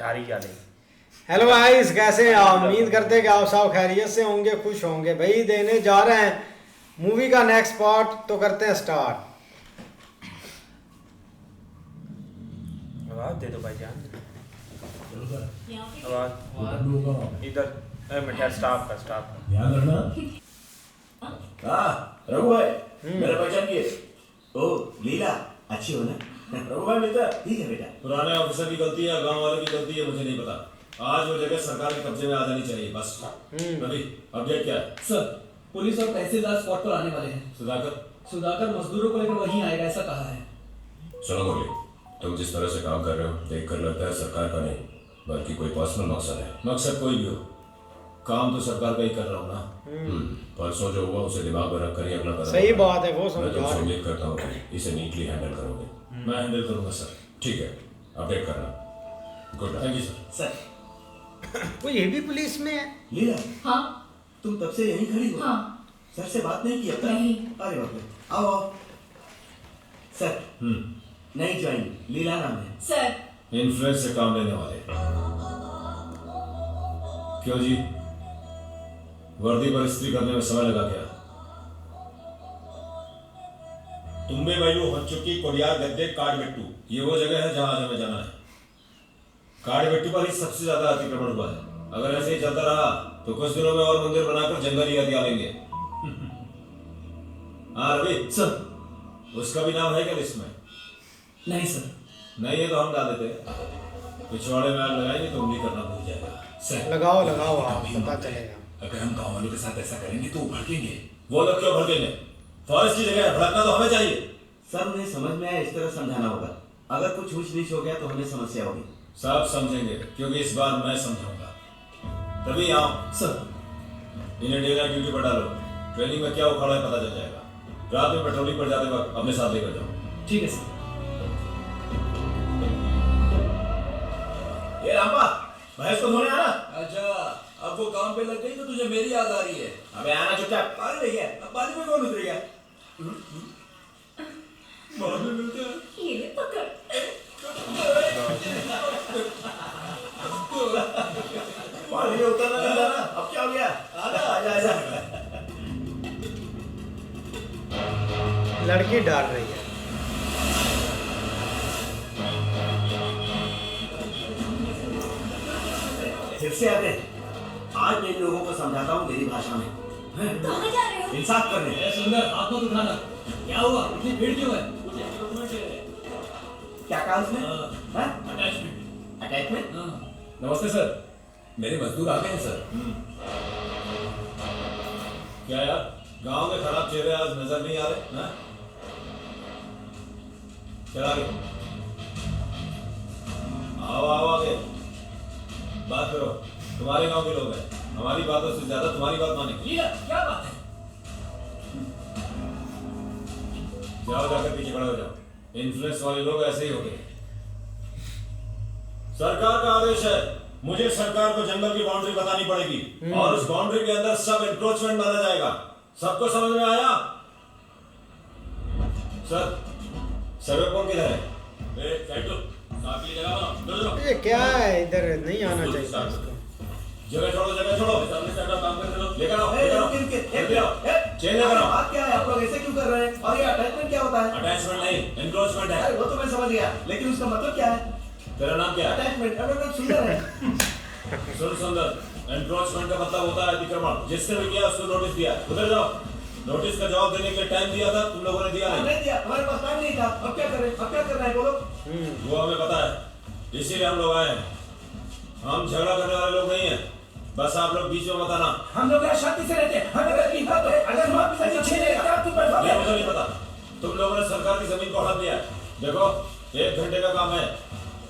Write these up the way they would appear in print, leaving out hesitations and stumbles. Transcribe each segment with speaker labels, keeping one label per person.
Speaker 1: जारी जाली।
Speaker 2: Hello guys, कैसे हैं आप? उम्मीद करते हैं कि आप सब खैरियत से होंगे, खुश होंगे। भाई देने जा रहे हैं मूवी का नेक्स्ट पार्ट, तो करते हैं स्टार्ट।
Speaker 1: आवाज दे दो भाईजान, आवाज इधर। मिठा स्टाफ का
Speaker 3: ध्यान रखना। हाँ रघु भाई, मेरा पहचान किए। ओ लीला, अच्छी हो ना? रघु भाई मिलता ठीक है बेटा।
Speaker 4: पुराने ऑफिसर की गलती है, गांव वाले की गलती है, मुझे नहीं पता। आज वो जगह सरकार के कब्जे में आ जानी चाहिए बस। रवि, अपडेट क्या है?
Speaker 5: सर, पुलिस और तहसीलदार स्पॉट पर आने वाले हैं। सुधाकर मजदूरों को लेकर वहीं आएगा, ऐसा कहा है।
Speaker 4: सुनो मुरली, तुम जिस तरह से काम कर रहे हो देख कर लगता है सरकार का नहीं बल्कि कोई पर्सनल मकसद है। मकसद कोई भी हो, काम तो सरकार का ही कर रहा हूँ ना। परसों जो हुआ उसे दिमाग में रख कर ही अगला कदम
Speaker 2: सही
Speaker 4: उठाना।
Speaker 2: बात है, वो
Speaker 4: मैं
Speaker 2: समझा
Speaker 4: तुमसे
Speaker 2: रहे।
Speaker 4: उम्मीद करता हूँ कि इसे नीटली हैंडल करोगे। मैं हैंडल करूंगा सर। ठीक है, अपडेट करना। Good, thank you sir.
Speaker 3: Sir,
Speaker 2: वो ये भी पुलिस में है?
Speaker 3: लीला
Speaker 5: हाँ
Speaker 3: तुम तब से यहीं खड़ी हो?
Speaker 5: हाँ।
Speaker 3: सर से बात नहीं की अब तक?
Speaker 5: नहीं।
Speaker 3: अरे बाप रे, आओ आओ। सर, नई ज्वाइन लीला नाम है।
Speaker 5: सर,
Speaker 4: इन्फ्लुएंस से काम लेने वाले। क्यों जी, वर्दी पर इस्त्री करने में समय लगा क्या? तुम्बे बैलू हंचुकी कोडियार गद्दे काठबेट्टू, ये वो जगह है जहां आज हमें जाना है। काठबेट्टू पर ही सबसे ज्यादा अतिक्रमण हुआ है। अगर ऐसे ही चलता रहा तो कुछ दिनों में और मंदिर बनाकर जंगल ही हथिया लेंगे। हाँ रवि
Speaker 3: सर,
Speaker 4: उसका भी नाम है क्या लिस्ट में?
Speaker 5: नहीं सर।
Speaker 4: नहीं है तो हम डाल देते हैं। पिछवाड़े में आग लगाएंगे तो उंगली करना भूल जाएगा।
Speaker 3: सर
Speaker 2: लगाओ लगाओ, आप पता चलेगा।
Speaker 3: अगर हम गाँव वालों के साथ ऐसा करेंगे तो वो भड़केंगे।
Speaker 4: वो लोग क्यों भड़केंगे? फॉरेस्ट की जगह है, भड़कना तो हमें चाहिए।
Speaker 3: सर उन्हें समझ में आया, इस तरह समझाना होगा। अगर कुछ ऊंच नीच हो गया तो हमें समस्या होगी।
Speaker 4: सब समझेंगे क्योंकि इस बार मैं समझाऊंगा। तभी आओ
Speaker 5: सर,
Speaker 4: इन्हें डेरा ड्यूटी पर डालो। ट्रेनिंग में क्या उखाड़ा है पता चल जाएगा। रात में पेट्रोलिंग पर जाते वक्त अपने साथ लेकर जाओ।
Speaker 5: ठीक है सर।
Speaker 4: ये रामपा, भैंस को धोने आना।
Speaker 6: अच्छा, अब वो काम पे लग गई तो तुझे मेरी याद आ रही है।
Speaker 4: अबे आना चुपचाप।
Speaker 6: पानी ले गया, अब पानी में कौन उतरेगा? बाद में मिलते हैं।
Speaker 5: ये पकड़।
Speaker 3: पानी में उतरना नहीं जाना, अब क्या हो गया? आजा आजा।
Speaker 2: लड़की डाल रही है।
Speaker 3: फिर से आते हैं। आज मैं इन लोगों को समझाता हूँ मेरी भाषा में।
Speaker 5: कहाँ जा रहे हो?
Speaker 3: इंसाफ करने।
Speaker 5: ए सुंदर, हाथ मत उठाना। क्या हुआ? इतनी भीड़ क्यों है?
Speaker 3: क्या कहा उसने?
Speaker 5: अटैचमेंट।
Speaker 3: अटैचमेंट?
Speaker 4: नमस्ते सर।
Speaker 6: मेरे मजदूर आ गए हैं सर।
Speaker 4: क्या यार, गांव में खराब चेहरे आज नजर नहीं आ रहे ना? चला आगे। आओ आओ आगे, बात करो। तुम्हारे गांव के लोग हैं, हमारी बातों से ज्यादा तुम्हारी बात मानेंगे।
Speaker 5: ये क्या बात है?
Speaker 4: जाओ, जाकर पीछे खड़े हो जाओ। इन्फ्लुएंस वाले लोग ऐसे ही होते हैं। सरकार का आदेश है, मुझे सरकार को जंगल की बाउंड्री बतानी पड़ेगी और उस बाउंड्री के अंदर सब एंक्रोचमेंट माना जाएगा। सबको समझ में आया? सर, सर्वे कौन किधर है?
Speaker 2: ये क्या है? इधर नहीं आना चाहिए इसको।
Speaker 4: जगह छोड़ो, जगह छोड़ो। लेकर आओ,
Speaker 3: ए,
Speaker 4: लेकर आओ।
Speaker 3: रुकिए, रुकिए।
Speaker 4: जल्दी आओ। चेंज लेकर आओ।
Speaker 3: बात क्या है? आप लोग ऐसे क्यों कर रहे हैं? और ये अटैचमेंट क्या होता है?
Speaker 4: अटैचमेंट नहीं, एनक्रोचमेंट है।
Speaker 3: अरे वो तो मैं समझ गया, लेकिन उसका मतलब क्या है?
Speaker 4: तेरा नाम क्या है?
Speaker 3: अटैचमेंट। अगर नाम सुंदर है।
Speaker 4: सुन सुंदर, एनक्रोचमेंट का मतलब होता है अतिक्रमण। जिसने भी किया उसको नोटिस दिया। उधर जाओ। नोटिस का जवाब देने के लिए टाइम दिया था, तुम लोगों ने दिया नहीं।
Speaker 3: नहीं दिया, हमारे पास टाइम नहीं था। अब क्या करें? अब क्या करना है बोलो?
Speaker 4: वो हमें पता है, इसीलिए हम लोग आए हैं। हम झगड़ा करने वाले लोग नहीं हैं। बस आप लोग बीच में मत आना।
Speaker 6: हम लोग यहाँ शांति से रहते हैं। हमें अगर बात है, अगर हम आपकी जमीन छीनेगा तो तुम बैठोगे।
Speaker 4: ये मुझे नहीं पता। तुम लोगों ने सरकार की जमीन को हड़प लिया है। देखो, 1 घंटे का काम है।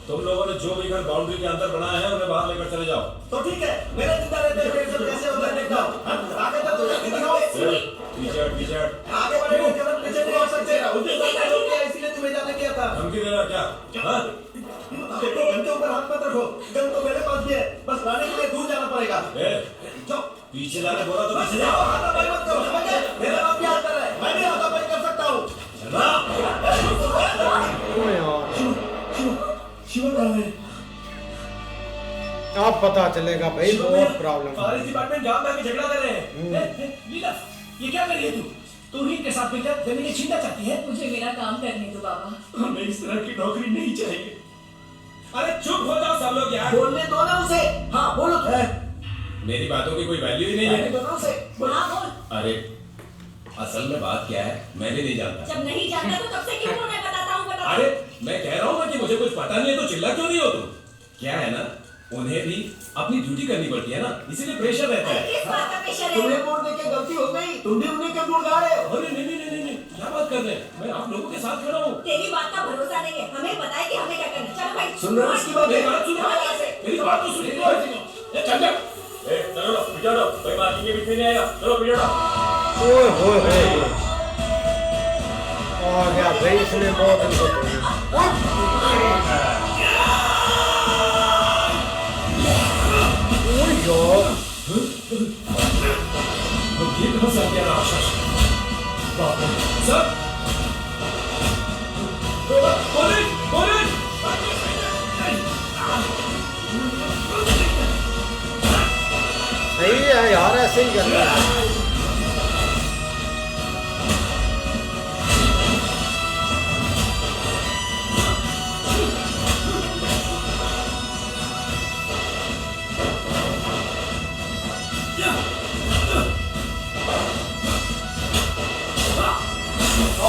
Speaker 4: तुम लोगों ने जो भी घर बाउंड्री के अंदर बनाए हैं उन्हें बाहर लेकर चले जाओ।
Speaker 3: तो ठीक है, मेरे जिंदा रहते हुए सब कैसे होता है देखता हूँ। आगे तक तो जाके दिखाओ।
Speaker 4: टीचर टीचर
Speaker 3: आगे बढ़े हुए कदम पीछे नहीं हो सकते। उसे साथ रोक लिया, इसीलिए तुम्हें जाने किया था।
Speaker 4: धमकी दे रहा क्या? हाँ?
Speaker 3: देखो, गन के ऊपर हाथ मत रखो। गन तो मेरे पास भी है, बस लाने के लिए दूर जाना पड़ेगा। जाओ।
Speaker 4: पीछे जाने बोला तो पीछे
Speaker 3: जाओ,
Speaker 4: जाओ।
Speaker 3: हाथापाई मत करो, समझे? मेरा बाप भी हाथ कर रहा है, मैं भी हाथापाई कर सकता हूँ।
Speaker 2: क्यों यार?
Speaker 3: शिव कहाँ है?
Speaker 2: अब पता चलेगा भाई बहुत प्रॉब्लम।
Speaker 6: फॉरेस्ट डिपार्टमेंट गांव में आके झगड़ा कर रहे हैं। लीला, ये क्या कर रही है तू? तू ही इनके साथ मिलकर जमीनें छीनना चाहती है?
Speaker 7: मुझे मेरा काम करने दो बाबा।
Speaker 6: हमें इस तरह की नौकरी नहीं चाहिए।
Speaker 4: अरे चुप हो जाओ सब लोग यार।
Speaker 6: बोलने दो ना उसे। हाँ बोलो तो।
Speaker 4: मेरी बातों की कोई वैल्यू ही नहीं है।
Speaker 6: बोलने दो ना उसे।
Speaker 7: हाँ बोल।
Speaker 4: अरे असल में बात क्या है मैं भी नहीं जानता।
Speaker 7: जब नहीं जानता तो तब से क्यों बोल रहा है? बताता हूँ बताता
Speaker 4: अरे
Speaker 7: हूँ।
Speaker 4: मैं कह रहा हूँ ना कि मुझे कुछ पता नहीं है तो चिल्ला क्यों नहीं हो तुम? क्या है ना उन्हें भी अपनी ड्यूटी करनी पड़ती है ना, इसीलिए प्रेशर रहता
Speaker 7: अरे
Speaker 4: है।
Speaker 7: किस बात का प्रेशर है?
Speaker 6: तुम्हें वोट देके गलती हो गई, तुम भी उन्हीं के गुण गा रहे हो।
Speaker 4: अरे नहीं नहीं नहीं नहीं क्या बात कर रहे हैं, मैं आप लोगों के साथ खड़ा हूँ।
Speaker 7: तेरी बात का भरोसा नहीं है। हमें पता है कि हमें क्या करना है। चलो भाई
Speaker 6: सुन रहे हो इसकी बात?
Speaker 4: मेरी बात सुनो,
Speaker 7: चलो यहाँ से।
Speaker 4: मेरी बात तो सुनिए। ये चल जा। चलो पिटा दो, कोई बात के बीच में नहीं आएगा। चलो पिटा दो।
Speaker 2: ओए होए होए आ गया भाई इसने बहुत इनको ओए यार
Speaker 4: ये कहाँ से आ गया राक्षस? बाप रे सर पुलिस पुलिस
Speaker 2: सही है यार ऐसे ही करना है।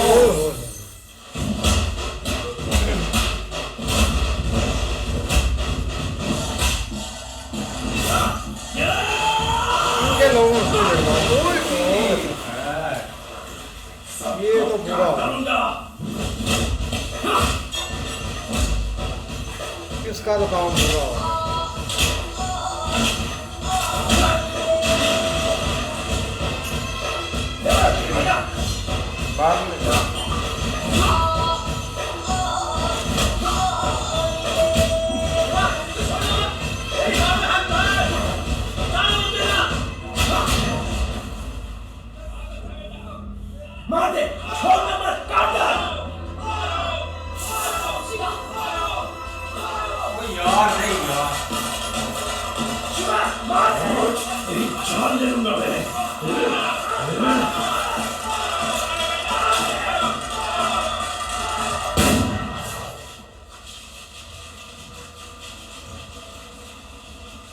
Speaker 2: ओए होए इनके लोगों से लड़वा। ओए होए ये तो बुरा हो गया। इसका तो काम बुरा हो गया।
Speaker 1: बाद में
Speaker 6: मार दे, छोड़ना मत, काट डाल।
Speaker 1: यार नहीं यार।
Speaker 6: शिवा, मार दे। तेरी जान ले लूंगा मैं।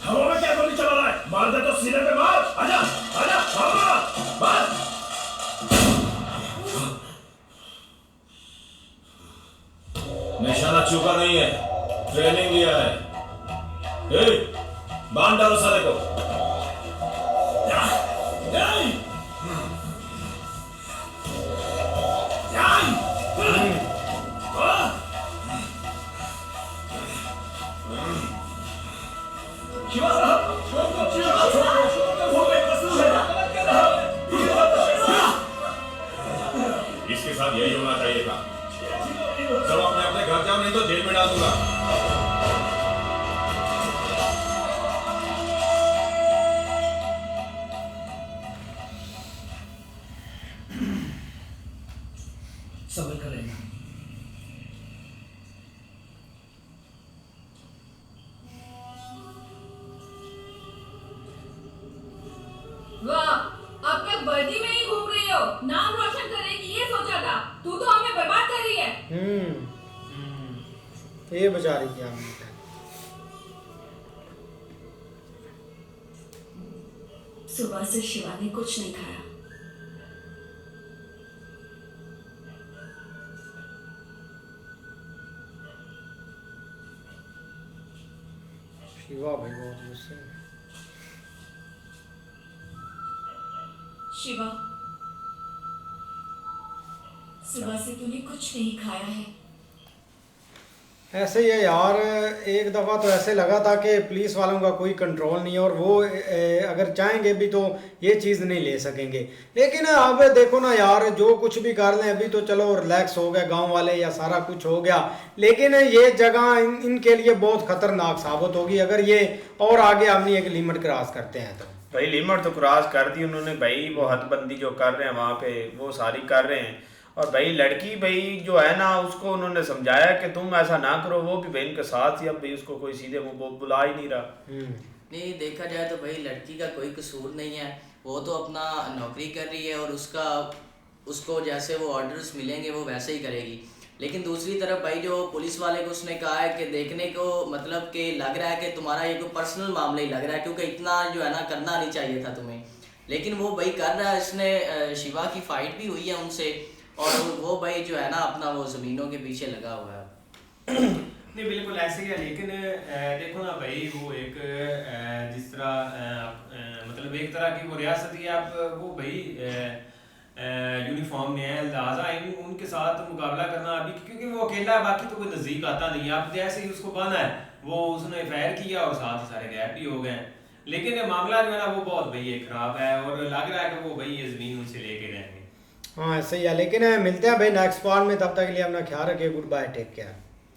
Speaker 6: हवा में क्या गोली चला रहा है? मार दे तो सीने पे मार। आजा, आजा, मार, मार।
Speaker 4: निशाना चूका नहीं है, ट्रेनिंग लिया है। ए, बांध डालो सारे को।
Speaker 6: शिवा साहब, वो कोई कसूर है।
Speaker 4: इसके साथ यही होना चाहिए था। चलो अपने अपने घर जाओ नहीं तो जेल में डाल दूंगा।
Speaker 5: सबर कर रहना।
Speaker 7: वाह, अब तक वर्दी में ही घूम रही हो। नाम रोशन करेगी ये सोचा था। तू तो हमें बर्बाद कर रही है।
Speaker 2: ये बेचारी क्या हमने
Speaker 7: सुबह से शिवा ने कुछ नहीं खाया।
Speaker 2: शिवा भाई बहुत गुस्से में।
Speaker 7: शिवा, सुबह से तूने कुछ नहीं खाया है।
Speaker 2: ऐसे ही है यार। एक दफ़ा तो ऐसे लगा था कि पुलिस वालों का कोई कंट्रोल नहीं है और वो अगर चाहेंगे भी तो ये चीज़ नहीं ले सकेंगे। लेकिन अब देखो ना यार, जो कुछ भी कर लें अभी तो चलो रिलैक्स हो गया गांव वाले या सारा कुछ हो गया, लेकिन ये जगह इनके लिए बहुत ख़तरनाक साबित होगी अगर ये और आगे अपनी एक लिमिट क्रॉस करते हैं तो।
Speaker 1: भाई लिमिट तो क्रॉस कर दी उन्होंने भाई। वो हदबंदी जो कर रहे हैं वहाँ पे वो सारी कर रहे हैं और भाई लड़की भाई जो है ना उसको उन्होंने समझाया कि तुम ऐसा ना करो, वो भी भाई इनके साथ ही, अब भाई उसको कोई सीधे मुंह बुला ही नहीं रहा।
Speaker 8: नहीं, देखा जाए तो भाई लड़की का कोई कसूर नहीं है, वो तो अपना नौकरी कर रही है और उसको जैसे वो ऑर्डर्स मिलेंगे वो वैसे ही करेगी। लेकिन दूसरी तरफ भाई जो पुलिस वाले को उसने कहा है कि देखने को मतलब कि लग रहा है कि तुम्हारा ये कोई पर्सनल मामला ही लग रहा है, क्योंकि इतना जो है ना करना नहीं चाहिए था तुम्हें, लेकिन वो भाई कर रहा है। इसने शिवा की फाइट भी हुई है उनसे, और वो भाई जो है ना अपना वो ज़मीनों के पीछे लगा हुआ है।
Speaker 9: नहीं बिल्कुल ऐसे ही है, लेकिन देखो ना भाई वो एक जिस तरह मतलब एक तरह की वो रियासत ही आप वो भाई यूनिफॉर्म में है, लिहाजा उनके साथ मुकाबला करना अभी, क्योंकि वो अकेला है, बाकी तो कोई नज़दीक आता नहीं है। आप जैसे ही उसको बांधा है वो उसने फायर किया और साथ ही सारे गैप भी हो गए। लेकिन मामला जो है ना वो बहुत भाई खराब है, और लग रहा है कि वो भाई ये ज़मीन उनसे लेके रहेंगे।
Speaker 2: हाँ ऐसे ही है, लेकिन मिलते हैं भाई नेक्स्ट पार्ट में, तब तक के लिए अपना ख्याल रखिए। Goodbye, take care.